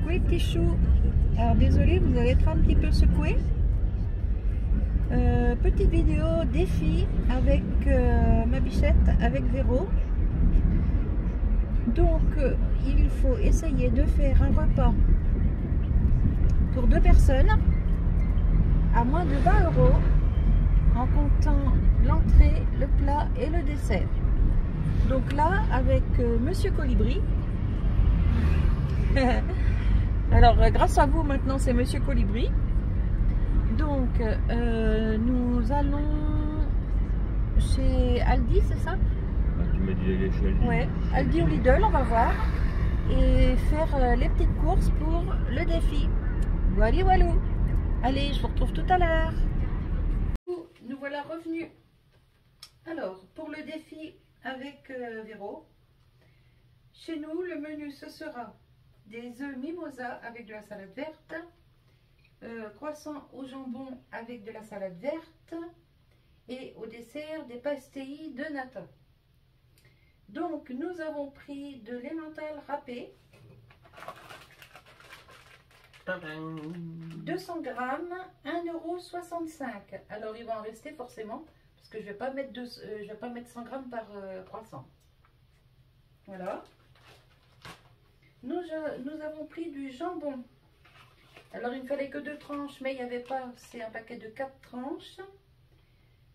coucou les petits choux. Alors désolé, vous allez être un petit peu secoués. Petite vidéo défi avec ma bichette, avec Véro. Donc il faut essayer de faire un repas pour 2 personnes à moins de 20 € en comptant l'entrée, le plat et le dessert. Donc là avec Monsieur Colibri. Alors grâce à vous maintenant c'est Monsieur Colibri. Donc nous allons chez Aldi, c'est ça? Tu m'as dit d'aller chez Aldi. Ouais, Aldi ou Lidl, on va voir. Et faire les petites courses pour le défi. Voilà, voilà. Allez, je vous retrouve tout à l'heure. Nous voilà revenus. Alors, pour le défi avec Véro, chez nous, le menu, ce sera des œufs mimosa avec de la salade verte, croissant au jambon avec de la salade verte et au dessert des pastilles de nata. Donc nous avons pris de l'emmental râpé, 200 grammes, 1,65 €. Alors il va en rester forcément parce que je vais pas mettre 100 grammes par croissant. Voilà. Nous avons pris du jambon. Alors il ne fallait que 2 tranches, mais il n'y avait pas, c'est un paquet de 4 tranches.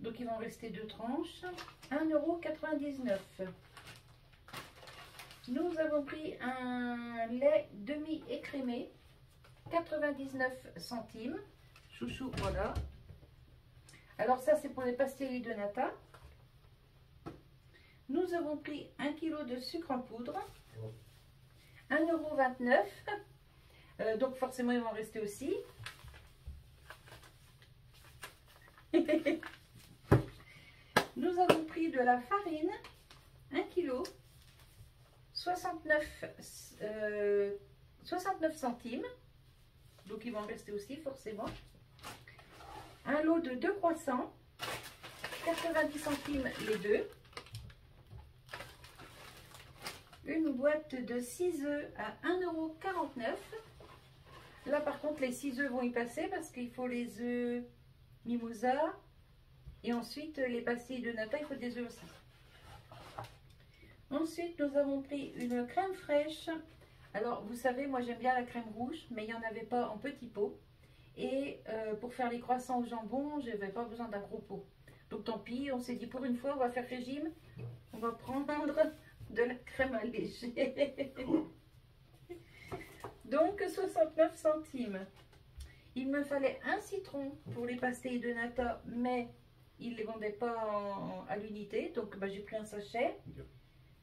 Donc il va en rester 2 tranches. 1,99 €. Nous avons pris un lait demi-écrémé, 99 centimes. Chouchou, voilà. Alors ça c'est pour les pastilles de nata. Nous avons pris 1 kg de sucre en poudre, 1,29 €. Donc forcément ils vont en rester aussi. Nous avons pris de la farine, 1 kg, 69 centimes. Donc ils vont en rester aussi forcément. Un lot de 2 croissants, 90 centimes les deux. Une boîte de 6 œufs à 1,49 €. Là par contre les 6 œufs vont y passer parce qu'il faut les œufs mimosa et ensuite les pastilles de nata, il faut des œufs aussi. Ensuite nous avons pris une crème fraîche. Alors vous savez, moi j'aime bien la crème rouge, mais il n'y en avait pas en petit pot. Et pour faire les croissants au jambon, je n'avais pas besoin d'un gros pot. Donc tant pis, on s'est dit pour une fois on va faire régime, on va prendre de la crème allégée. Donc 69 centimes. Il me fallait un citron pour les pastilles de nata, mais ils ne les vendaient pas à l'unité, donc j'ai pris un sachet.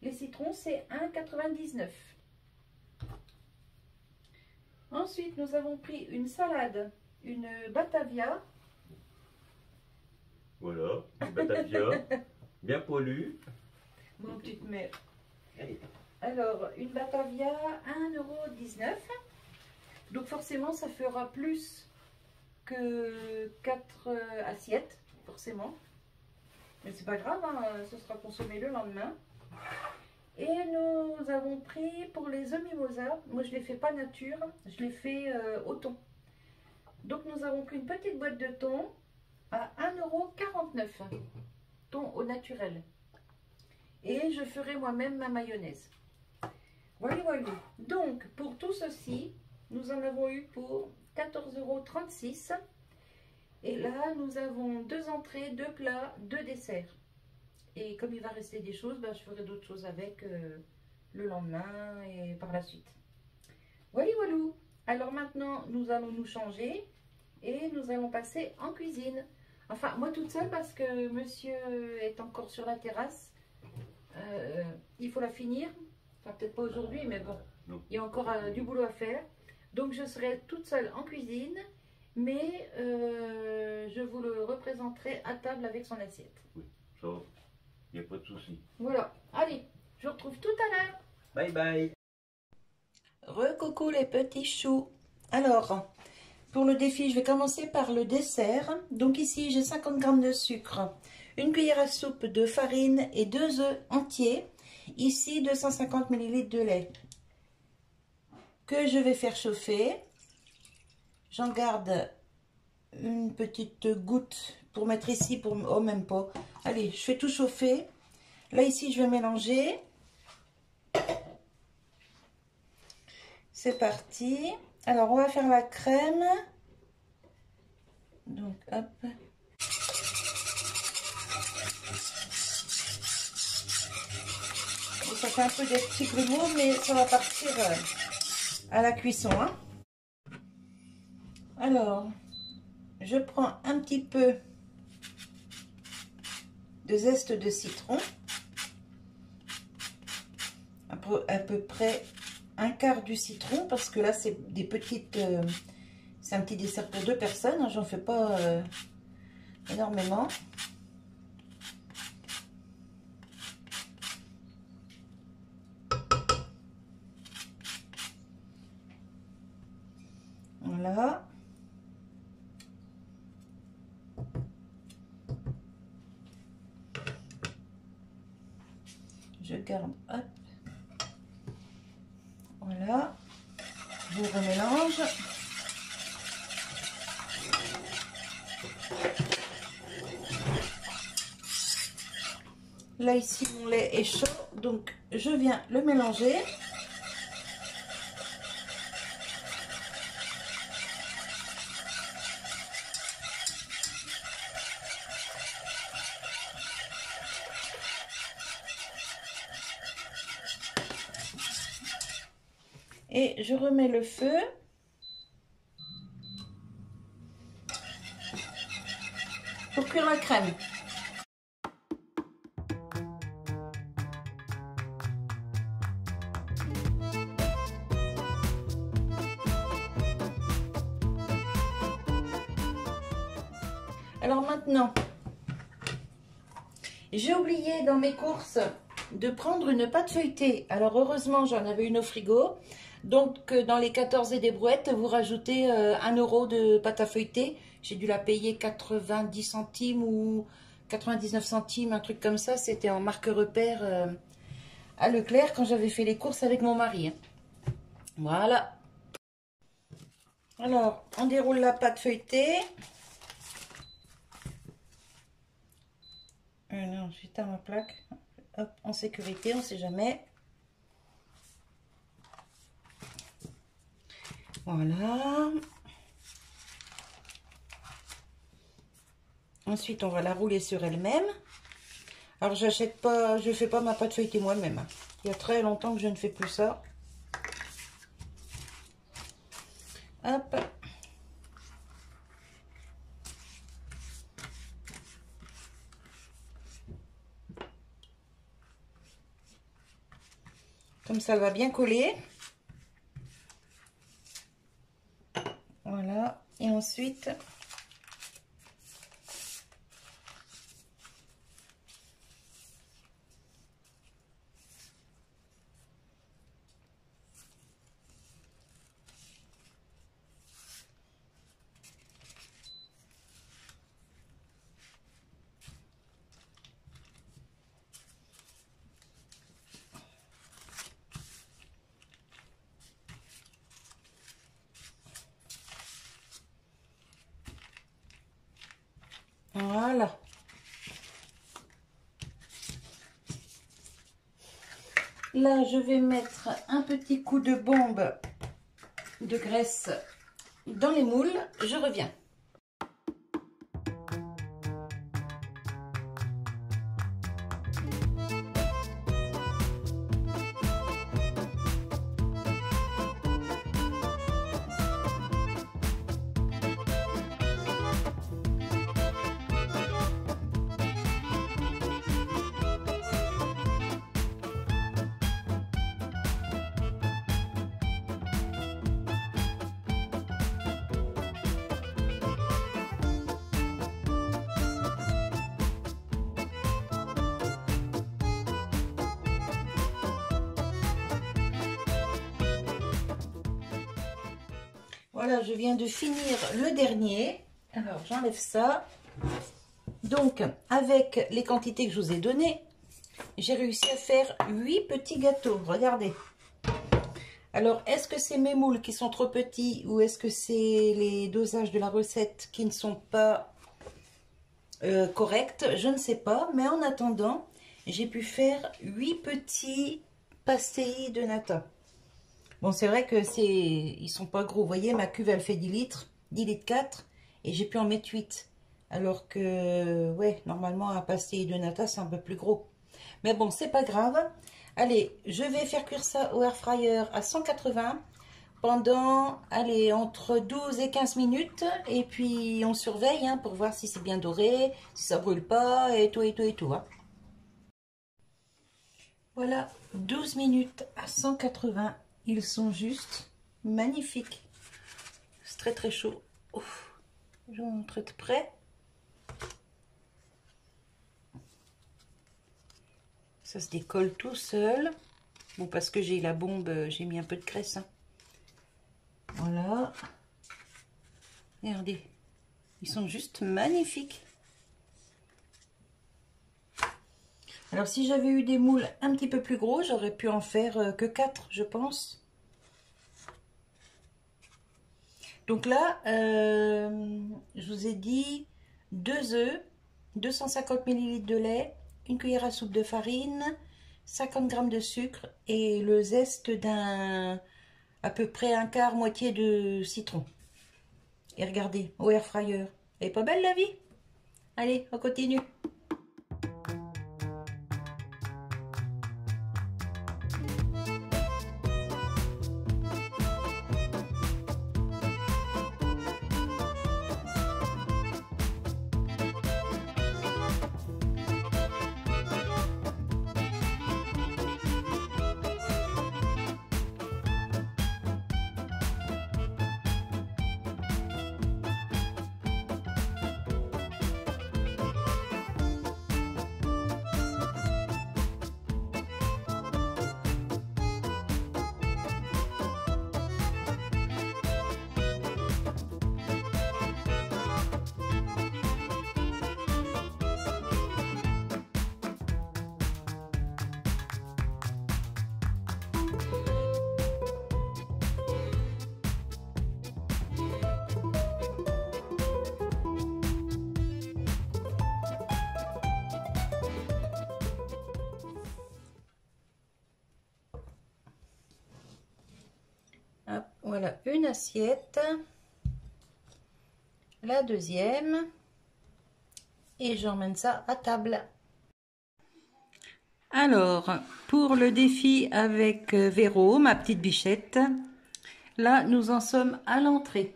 Les citrons c'est 1,99 €. Ensuite nous avons pris une salade, une batavia. Voilà, une batavia, bien poilue. Mon petite mère. Alors, une batavia, 1,19 €. Donc forcément, ça fera plus que 4 assiettes, forcément. Mais c'est pas grave, hein, ce sera consommé le lendemain. Et nous avons pris pour les œufs mimosa, moi je les fais pas nature, je les fais au thon. Donc nous avons pris une petite boîte de thon à 1,49 €, thon au naturel. Et je ferai moi-même ma mayonnaise. Voilà, voilà. Donc, pour tout ceci, nous en avons eu pour 14,36 €. Et là, nous avons 2 entrées, 2 plats, 2 desserts. Et comme il va rester des choses, je ferai d'autres choses avec le lendemain et par la suite. Voilà, voilà. Alors maintenant, nous allons nous changer et nous allons passer en cuisine. Enfin, moi toute seule parce que monsieur est encore sur la terrasse. Il faut la finir, enfin peut-être pas aujourd'hui, mais bon, non. Il y a encore du boulot à faire. Donc je serai toute seule en cuisine, mais je vous le représenterai à table avec son assiette. Oui, ça va, il n'y a pas de souci. Voilà, allez, je vous retrouve tout à l'heure. Bye bye. Recoucou les petits choux. Alors, pour le défi, je vais commencer par le dessert. Donc ici, j'ai 50 g de sucre, une cuillère à soupe de farine et 2 œufs entiers. Ici, 250 ml de lait que je vais faire chauffer. J'en garde une petite goutte pour mettre ici, pour au même pot. Allez, je fais tout chauffer. Là, ici, je vais mélanger. C'est parti. Alors, on va faire la crème. Donc, hop. Ça fait un peu des petits grumeaux, mais ça va partir à la cuisson. Hein. Alors, je prends un petit peu de zeste de citron. À peu près un quart du citron, parce que là, c'est des petites... c'est un petit dessert pour 2 personnes. Hein, j'en fais pas énormément. Voilà. Je garde, hop. Voilà. Je remélange. Là, ici, mon lait est chaud, donc je viens le mélanger. Et je remets le feu. Pour cuire la crème. Alors maintenant, j'ai oublié dans mes courses de prendre une pâte feuilletée. Alors heureusement, j'en avais une au frigo. Donc dans les 14 et des brouettes, vous rajoutez 1 € de pâte à feuilleter. J'ai dû la payer 90 centimes ou 99 centimes, un truc comme ça. C'était en marque repère à Leclerc quand j'avais fait les courses avec mon mari. Hein. Voilà. Alors, on déroule la pâte feuilletée. Non, j'éteins ma plaque. Hop, en sécurité, on ne sait jamais. Voilà. Ensuite, on va la rouler sur elle-même. Alors, j'achète pas, je fais pas ma pâte feuilletée moi-même. Il y a très longtemps que je ne fais plus ça. Hop. Comme ça, elle va bien coller. Voilà. Et ensuite, voilà. Là, je vais mettre un petit coup de bombe de graisse dans les moules. Je reviens. Voilà, je viens de finir le dernier. Alors, j'enlève ça. Donc, avec les quantités que je vous ai données, j'ai réussi à faire 8 petits gâteaux. Regardez. Alors, est-ce que c'est mes moules qui sont trop petits ou est-ce que c'est les dosages de la recette qui ne sont pas corrects? Je ne sais pas, mais en attendant, j'ai pu faire 8 petits pastilles de nata. Bon, c'est vrai que ils sont pas gros. Vous voyez, ma cuve, elle fait 10 litres, 10 litres 4, et j'ai pu en mettre 8. Alors que, ouais, normalement, un pastilles de nata, c'est un peu plus gros. Mais bon, c'est pas grave. Allez, je vais faire cuire ça au air fryer à 180 pendant, allez, entre 12 et 15 minutes. Et puis, on surveille hein, pour voir si c'est bien doré, si ça brûle pas, et tout, et tout, et tout. Hein. Voilà, 12 minutes à 180. Ils sont juste magnifiques. C'est très, très chaud. Ouf. Je vais vous montrer de près. Ça se décolle tout seul. Bon, parce que j'ai la bombe, j'ai mis un peu de graisse. Hein. Voilà. Regardez. Ils sont juste magnifiques. Alors, si j'avais eu des moules un petit peu plus gros, j'aurais pu en faire que 4, je pense. Donc là, je vous ai dit 2 œufs, 250 ml de lait, une cuillère à soupe de farine, 50 g de sucre et le zeste d'un à peu près un quart moitié de citron. Et regardez, au air fryer. Elle est pas belle la vie? Allez, on continue. Hop, voilà une assiette, la deuxième, et j'emmène ça à table. Alors, pour le défi avec Véro, ma petite bichette, là nous en sommes à l'entrée.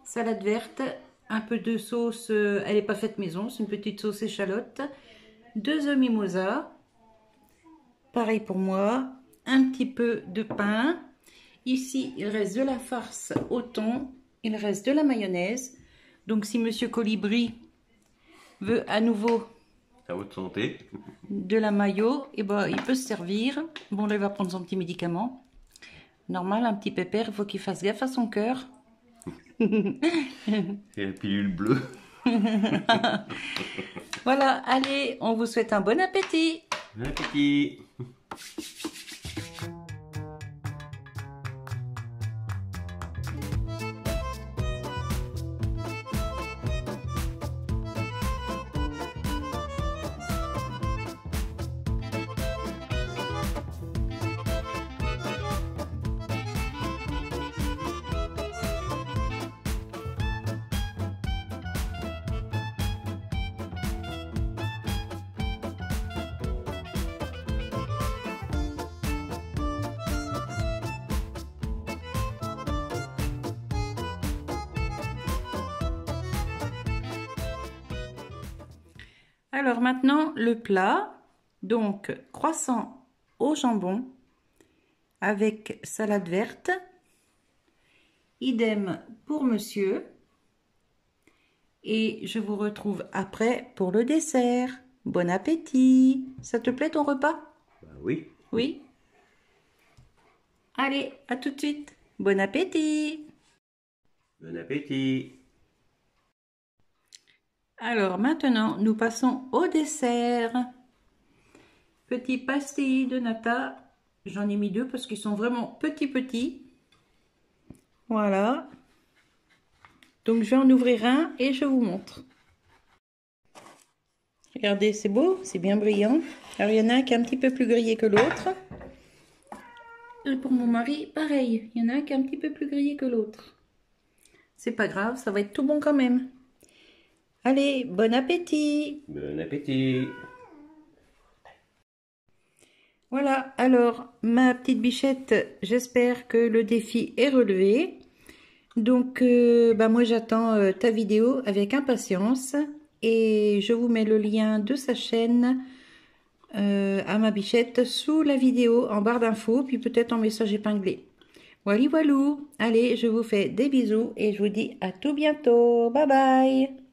Salade verte, un peu de sauce, elle n'est pas faite maison, c'est une petite sauce échalote, 2 œufs mimosa, pareil pour moi, un petit peu de pain. Ici, il reste de la farce au thon, il reste de la mayonnaise. Donc, si Monsieur Colibri veut à nouveau à votre santé de la mayo, eh ben, il peut se servir. Bon, là, il va prendre son petit médicament. Normal, un petit pépère, il faut qu'il fasse gaffe à son cœur. Et la pilule bleue. Voilà, allez, on vous souhaite un bon appétit. Bon appétit. Alors maintenant, le plat. Donc, croissant au jambon avec salade verte. Idem pour monsieur. Et je vous retrouve après pour le dessert. Bon appétit. Ça te plaît ton repas? Bah oui. Oui. Allez, à tout de suite. Bon appétit. Bon appétit. Alors maintenant, nous passons au dessert. Petit pastilles de nata. J'en ai mis 2 parce qu'ils sont vraiment petits. Voilà. Donc je vais en ouvrir un et je vous montre. Regardez, c'est beau, c'est bien brillant. Alors il y en a un qui est un petit peu plus grillé que l'autre. Et pour mon mari, pareil. Il y en a un qui est un petit peu plus grillé que l'autre. C'est pas grave, ça va être tout bon quand même. Allez, bon appétit! Bon appétit. Voilà, alors ma petite bichette, j'espère que le défi est relevé. Donc, moi j'attends ta vidéo avec impatience et je vous mets le lien de sa chaîne à ma bichette sous la vidéo en barre d'infos, puis peut-être en message épinglé. Voilà, voilou. Allez, je vous fais des bisous et je vous dis à tout bientôt. Bye bye!